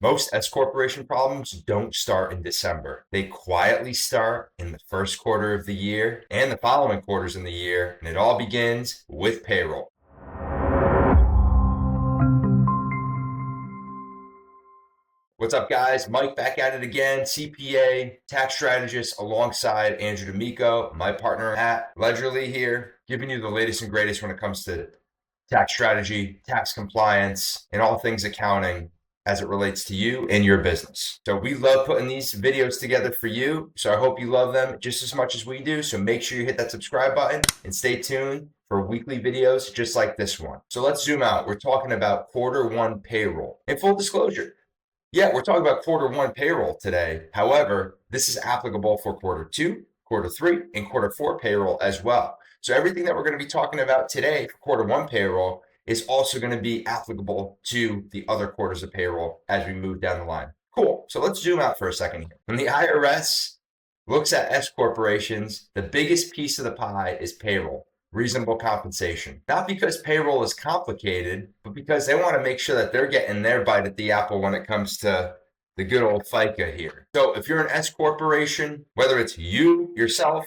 Most S corporation problems don't start in December. They quietly start in the first quarter of the year and the following quarters in the year, and it all begins with payroll. What's up, guys? Mike back at it again, CPA, tax strategist, alongside Andrew D'Amico, my partner at Ledgerly here, giving you the latest and greatest when it comes to tax strategy, tax compliance, and all things accounting as it relates to you and your business. So we love putting these videos together for you. So I hope you love them just as much as we do. So make sure you hit that subscribe button and stay tuned for weekly videos just like this one. So let's zoom out. We're talking about Q1 payroll. In full disclosure, yeah, we're talking about Q1 payroll today. However, this is applicable for Q2, Q3, and Q4 payroll as well. So everything that we're going to be talking about today for Q1 payroll is also going to be applicable to the other quarters of payroll as we move down the line. Cool. So let's zoom out for a second here. When the IRS looks at S corporations, the biggest piece of the pie is payroll, reasonable compensation. Not because payroll is complicated, but because they want to make sure that they're getting their bite at the apple when it comes to the good old FICA here. So if you're an S corporation, whether it's you, yourself,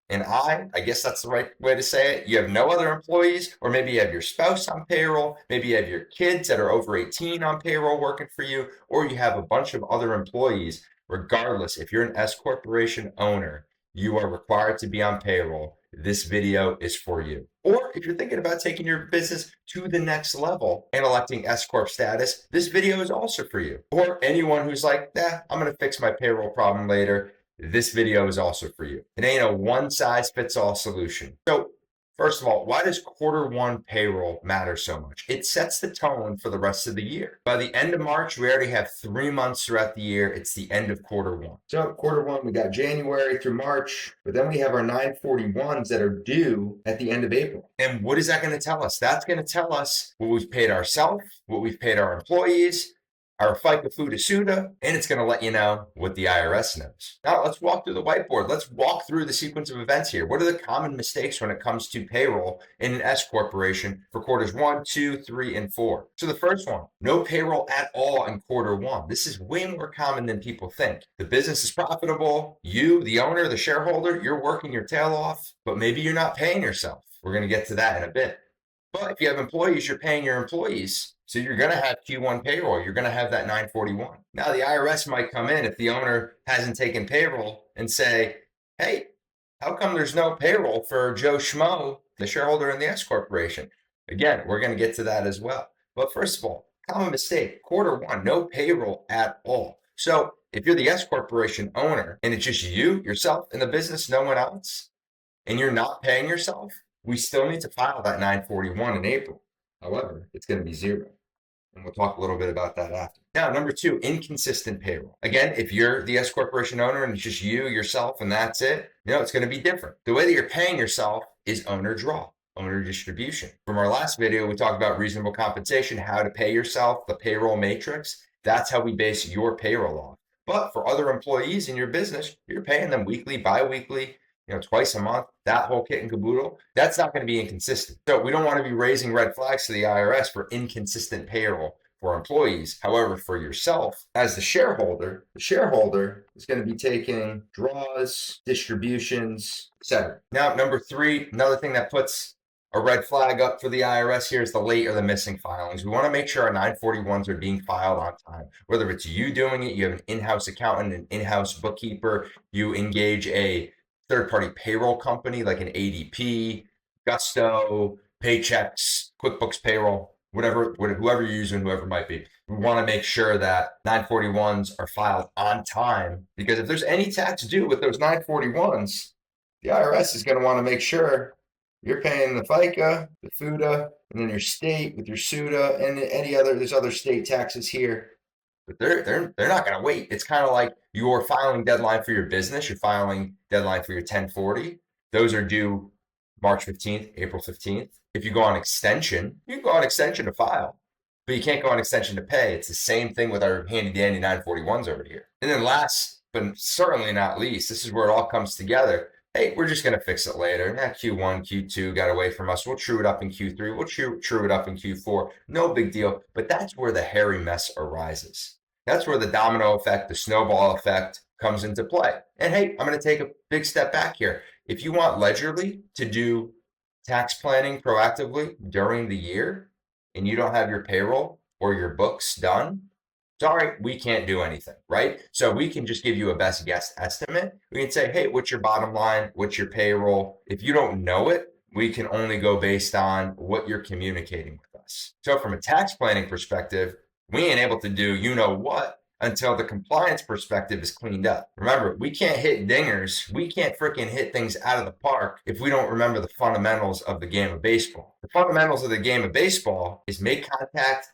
and I guess that's the right way to say it. You have no other employees, or maybe you have your spouse on payroll. Maybe you have your kids that are over 18 on payroll working for you, or you have a bunch of other employees. Regardless, if you're an S corporation owner, you are required to be on payroll. This video is for you. Or if you're thinking about taking your business to the next level and electing S-Corp status, this video is also for you. Or anyone who's like, I'm going to fix my payroll problem later. This video is also for you. It ain't a one-size-fits-all solution. So first of all, why does Q1 payroll matter so much? It sets the tone for the rest of the year. By the end of March, we already have 3 months throughout the year. It's the end of Q1. So Q1, we got January through March, but then we have our 941s that are due at the end of April. And what is that going to tell us? That's going to tell us what we've paid ourselves, what we've paid our employees, our FICA Fuda Suda, and it's going to let you know what the IRS knows. Now, let's walk through the whiteboard. Let's walk through the sequence of events here. What are the common mistakes when it comes to payroll in an S corporation for quarters 1, 2, 3, and 4? So the first one, no payroll at all in Q1. This is way more common than people think. The business is profitable. You, the owner, the shareholder, you're working your tail off, but maybe you're not paying yourself. We're going to get to that in a bit. But if you have employees, you're paying your employees. So you're going to have Q1 payroll. You're going to have that 941. Now, the IRS might come in if the owner hasn't taken payroll and say, hey, how come there's no payroll for Joe Schmo, the shareholder in the S corporation? Again, we're going to get to that as well. But first of all, common mistake, Q1, no payroll at all. So if you're the S corporation owner and it's just you, yourself, and the business, no one else, and you're not paying yourself, we still need to file that 941 in April. However, it's going to be zero. And we'll talk a little bit about that after. Now, number 2, inconsistent payroll. Again, if you're the S corporation owner and it's just you, yourself, and that's it, it's going to be different. The way that you're paying yourself is owner draw, owner distribution. From our last video, we talked about reasonable compensation, how to pay yourself, the payroll matrix. That's how we base your payroll off. But for other employees in your business, you're paying them weekly, bi-weekly, twice a month, that whole kit and caboodle. That's not going to be inconsistent. So we don't want to be raising red flags to the IRS for inconsistent payroll for employees. However, for yourself as the shareholder is going to be taking draws, distributions, etc. Now, number 3, another thing that puts a red flag up for the IRS here is the late or the missing filings. We want to make sure our 941s are being filed on time. Whether it's you doing it, you have an in-house accountant, an in-house bookkeeper, you engage a third-party payroll company like an ADP, Gusto, Paychex, QuickBooks Payroll, whoever you're using, whoever it might be. We want to make sure that 941s are filed on time, because if there's any tax due with those 941s, the IRS is going to want to make sure you're paying the FICA, the FUTA, and then your state with your SUTA, and there's other state taxes here. But they're not going to wait. It's kind of like your filing deadline for your business, your filing deadline for your 1040. Those are due March 15th, April 15th. If you go on extension, you can go on extension to file, but you can't go on extension to pay. It's the same thing with our handy dandy 941s over here. And then last, but certainly not least, this is where it all comes together. Hey, we're just going to fix it later. Q1, Q2 got away from us. We'll true it up in Q3. We'll true it up in Q4. No big deal. But that's where the hairy mess arises. That's where the domino effect, the snowball effect comes into play. And hey, I'm going to take a big step back here. If you want Ledgerly to do tax planning proactively during the year and you don't have your payroll or your books done, sorry, we can't do anything, right? So we can just give you a best guess estimate. We can say, hey, what's your bottom line? What's your payroll? If you don't know it, we can only go based on what you're communicating with us. So from a tax planning perspective, we ain't able to do you know what until the compliance perspective is cleaned up. Remember, we can't hit dingers. We can't freaking hit things out of the park if we don't remember the fundamentals of the game of baseball. The fundamentals of the game of baseball is make contact,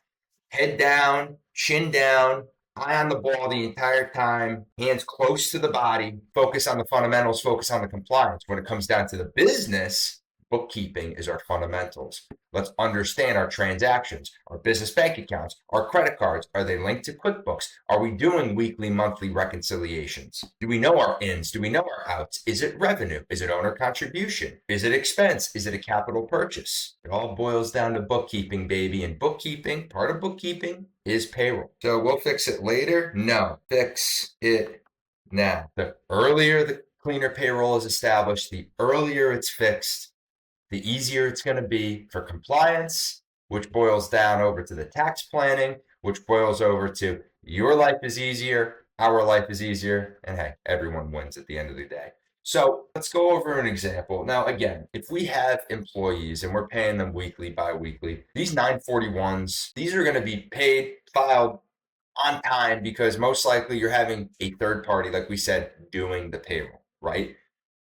head down, chin down, eye on the ball the entire time, hands close to the body, focus on the fundamentals, focus on the compliance. When it comes down to the business, bookkeeping is our fundamentals. Let's understand our transactions, our business bank accounts, our credit cards. Are they linked to QuickBooks? Are we doing weekly, monthly reconciliations? Do we know our ins? Do we know our outs? Is it revenue? Is it owner contribution? Is it expense? Is it a capital purchase? It all boils down to bookkeeping, baby. And bookkeeping, part of bookkeeping is payroll. So we'll fix it later? No, fix it now. The earlier the cleaner payroll is established, the earlier it's fixed, the easier it's going to be for compliance, which boils down over to the tax planning, which boils over to your life is easier, our life is easier, and hey, everyone wins at the end of the day. So let's go over an example. Now, again, if we have employees and we're paying them weekly, bi-weekly, these 941s, these are going to be paid, filed on time because most likely you're having a third party, like we said, doing the payroll, right?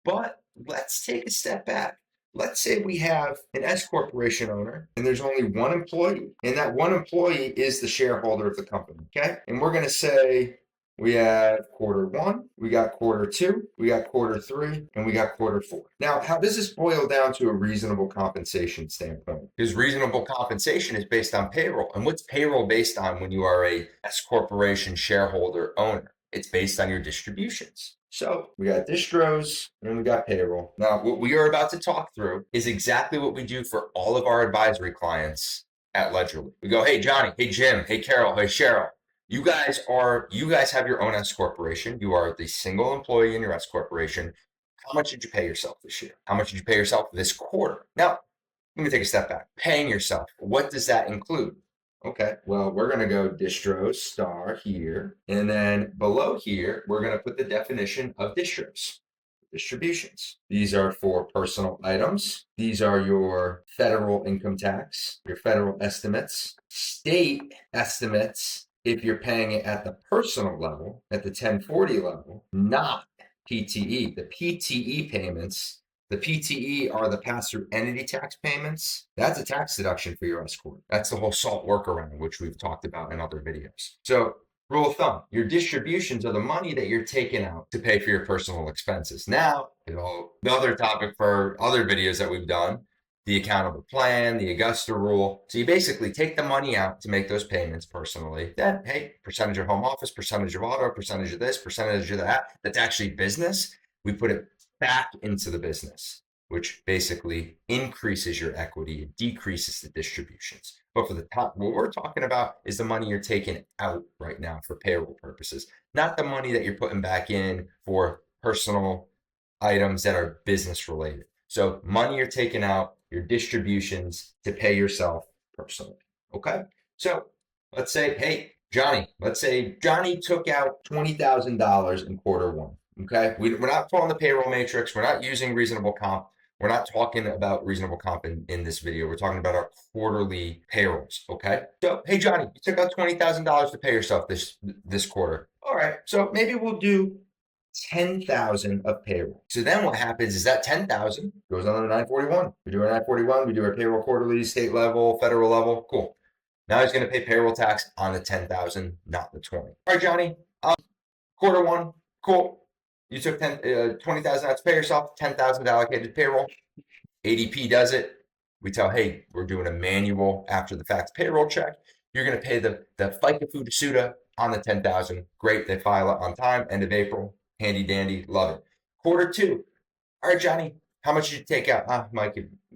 But let's take a step back. Let's say we have an S corporation owner and there's only one employee, and that one employee is the shareholder of the company. Okay. And we're going to say we have quarter one, we got quarter two, we got quarter three, and we got quarter four. Now, how does this boil down to a reasonable compensation standpoint? Because reasonable compensation is based on payroll. And what's payroll based on when you are a S corporation shareholder owner? It's based on your distributions. So we got distros and we got payroll. Now, what we are about to talk through is exactly what we do for all of our advisory clients at Ledgerly. We go, hey, Johnny, hey, Jim, hey, Carol, hey, Cheryl. You guys have your own S corporation. You are the single employee in your S corporation. How much did you pay yourself this year? How much did you pay yourself this quarter? Now, let me take a step back. Paying yourself, what does that include? Okay, well, we're going to go distros star here. And then below here, we're going to put the definition of distros, distributions. These are for personal items. These are your federal income tax, your federal estimates, state estimates if you're paying it at the personal level, at the 1040 level, not PTE. The PTE payments, the PTE are the pass-through entity tax payments. That's a tax deduction for your S-Corp. That's the whole SALT workaround, which we've talked about in other videos. So rule of thumb, your distributions are the money that you're taking out to pay for your personal expenses. Now, the other topic for other videos that we've done, the accountable plan, the Augusta rule. So you basically take the money out to make those payments personally. Then, hey, percentage of home office, percentage of auto, percentage of this, percentage of that. That's actually business. We put it back into the business, which basically increases your equity, it decreases the distributions. But for the top, what we're talking about is the money you're taking out right now for payroll purposes, not the money that you're putting back in for personal items that are business related. So money you're taking out, your distributions to pay yourself personally. Okay. So let's say, hey, let's say Johnny took out $20,000 in quarter one. Okay. We're not following the payroll matrix. We're not using reasonable comp. We're not talking about reasonable comp in this video. We're talking about our quarterly payrolls. Okay. So, hey, Johnny, you took out $20,000 to pay yourself this quarter. All right. So maybe we'll do 10,000 of payroll. So then what happens is that 10,000 goes on to 941. We do our 941. We do our payroll quarterly, state level, federal level. Cool. Now he's going to pay payroll tax on the 10,000, not the 20. All right, Johnny. Quarter one. Cool. You took 20,000 out to pay yourself, 10,000 allocated payroll. ADP does it. We tell, hey, we're doing a manual after the fact payroll check. You're going to pay the FICA Food Suda on the 10,000. Great. They file it on time, end of April. Handy dandy. Love it. Quarter two. All right, Johnny, how much did you take out? Mike,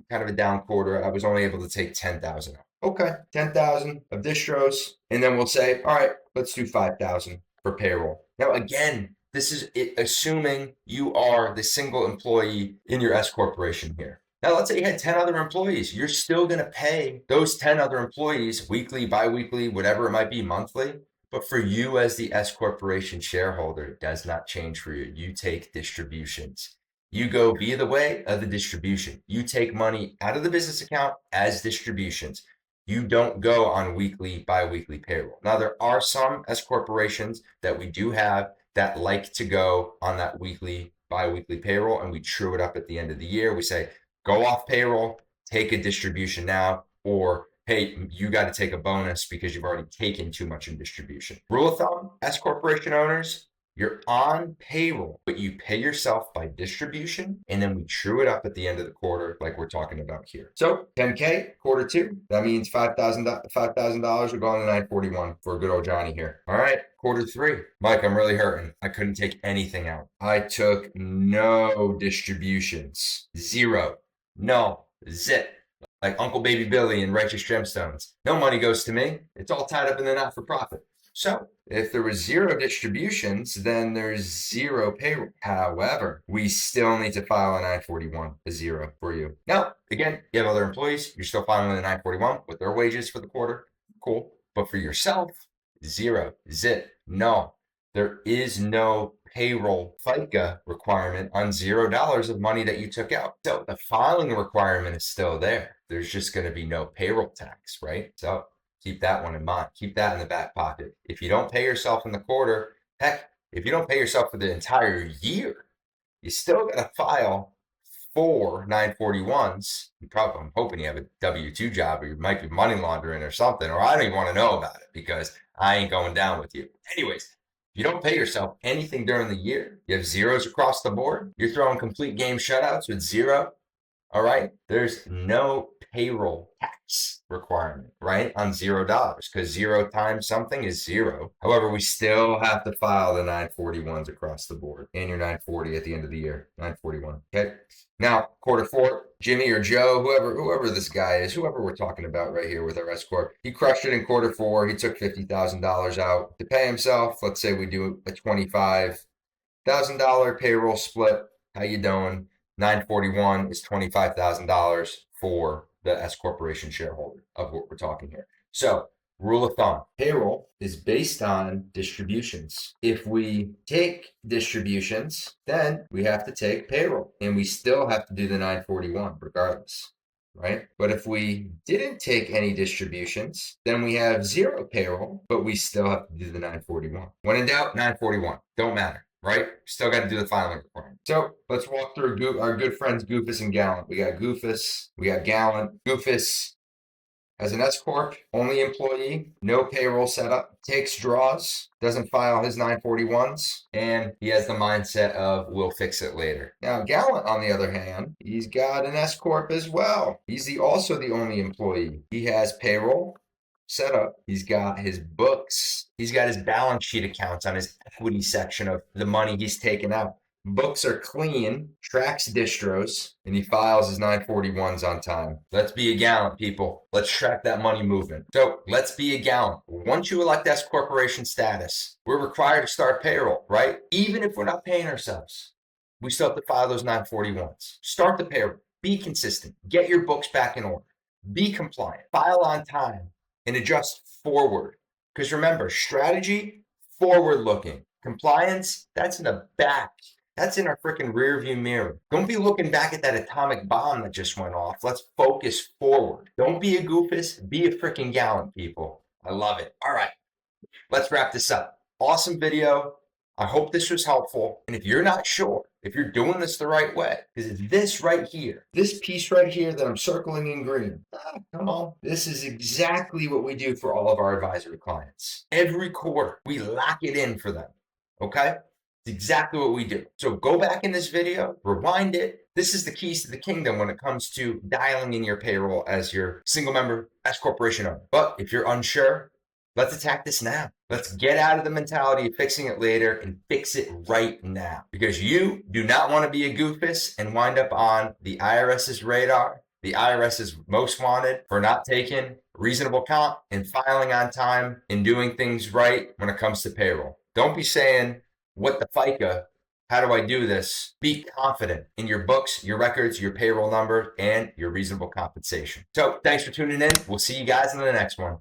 kind of a down quarter. I was only able to take 10,000 out. Okay, 10,000 of distros, and then we'll say, all right, let's do 5,000 for payroll. Now, again, this is assuming you are the single employee in your S corporation here. Now, let's say you had 10 other employees. You're still going to pay those 10 other employees weekly, biweekly, whatever it might be, monthly. But for you as the S corporation shareholder, it does not change for you. You take distributions. You go via the way of the distribution. You take money out of the business account as distributions. You don't go on weekly, bi-weekly payroll. Now, there are some S corporations that we do have that like to go on that weekly, bi-weekly payroll, and we true it up at the end of the year. We say, go off payroll, take a distribution now, or hey, you got to take a bonus because you've already taken too much in distribution. Rule of thumb, S corporation owners, you're on payroll, but you pay yourself by distribution, and then we true it up at the end of the quarter like we're talking about here. So 10K, quarter two, that means $5,000 we're going to 941 for good old Johnny here. All right, quarter three. Mike, I'm really hurting. I couldn't take anything out. I took no distributions. Zero. No. Zip. Like Uncle Baby Billy and Righteous Gemstones. No money goes to me. It's all tied up in the not-for-profit. So if there was zero distributions, then there's zero payroll. However, we still need to file a 941, a zero for you. Now, again, you have other employees, you're still filing a 941 with their wages for the quarter. Cool. But for yourself, zero, zip, no. There is no payroll FICA requirement on $0 of money that you took out. So the filing requirement is still there. There's just going to be no payroll tax, right? So keep that one in mind. Keep that in the back pocket. If you don't pay yourself in the quarter, heck, if you don't pay yourself for the entire year, you still got to file 4 941s. I'm hoping you have a W-2 job, or you might be money laundering or something, or I don't even want to know about it because I ain't going down with you. Anyways, if you don't pay yourself anything during the year, you have zeros across the board, you're throwing complete game shutouts with zero, all right? There's no payroll tax requirement, right? On $0, because 0 times something is 0. However, we still have to file the 941s across the board and your 940 at the end of the year, 941. Okay. Now, quarter four, Jimmy or Joe, whoever this guy is, whoever we're talking about right here with our S-Corp, he crushed it in quarter four. He took $50,000 out to pay himself. Let's say we do a $25,000 payroll split. How you doing? 941 is $25,000 for the S corporation shareholder of what we're talking here. So rule of thumb, payroll is based on distributions. If we take distributions, then we have to take payroll, and we still have to do the 941 regardless, right? But if we didn't take any distributions, then we have zero payroll, but we still have to do the 941. When in doubt, 941. Don't matter. Right? Still got to do the filing requirement. So let's walk through our good friends Goofus and Gallant. We got Goofus, we got Gallant. Goofus as an S-Corp, only employee, no payroll setup, takes draws, doesn't file his 941s, and he has the mindset of we'll fix it later. Now, Gallant, on the other hand, he's got an S-Corp as well. He's also the only employee. He has payroll set up. He's got his books. He's got his balance sheet accounts on his equity section of the money he's taken out. Books are clean, tracks distros, and he files his 941s on time. Let's be a Gallant, people. Let's track that money movement. So let's be a Gallant. Once you elect S corporation status, we're required to start payroll, right? Even if we're not paying ourselves, we still have to file those 941s. Start the payroll. Be consistent. Get your books back in order. Be compliant. File on time. And adjust forward. Because remember, strategy, forward looking. Compliance, that's in the back. That's in our freaking rear view mirror. Don't be looking back at that atomic bomb that just went off. Let's focus forward. Don't be a Goofus, be a freaking Gallant, people. I love it. All right, let's wrap this up. Awesome video. I hope this was helpful. And if you're not sure if you're doing this the right way, because it's this right here, this piece right here that I'm circling in green, come on. This is exactly what we do for all of our advisory clients. Every quarter, we lock it in for them, okay? It's exactly what we do. So go back in this video, rewind it. This is the keys to the kingdom when it comes to dialing in your payroll as your single member S corporation owner. But if you're unsure, let's attack this now. Let's get out of the mentality of fixing it later and fix it right now. Because you do not want to be a Goofus and wind up on the IRS's radar, the IRS's most wanted for not taking reasonable comp, and filing on time and doing things right when it comes to payroll. Don't be saying, what the FICA? How do I do this? Be confident in your books, your records, your payroll number, and your reasonable compensation. So thanks for tuning in. We'll see you guys in the next one.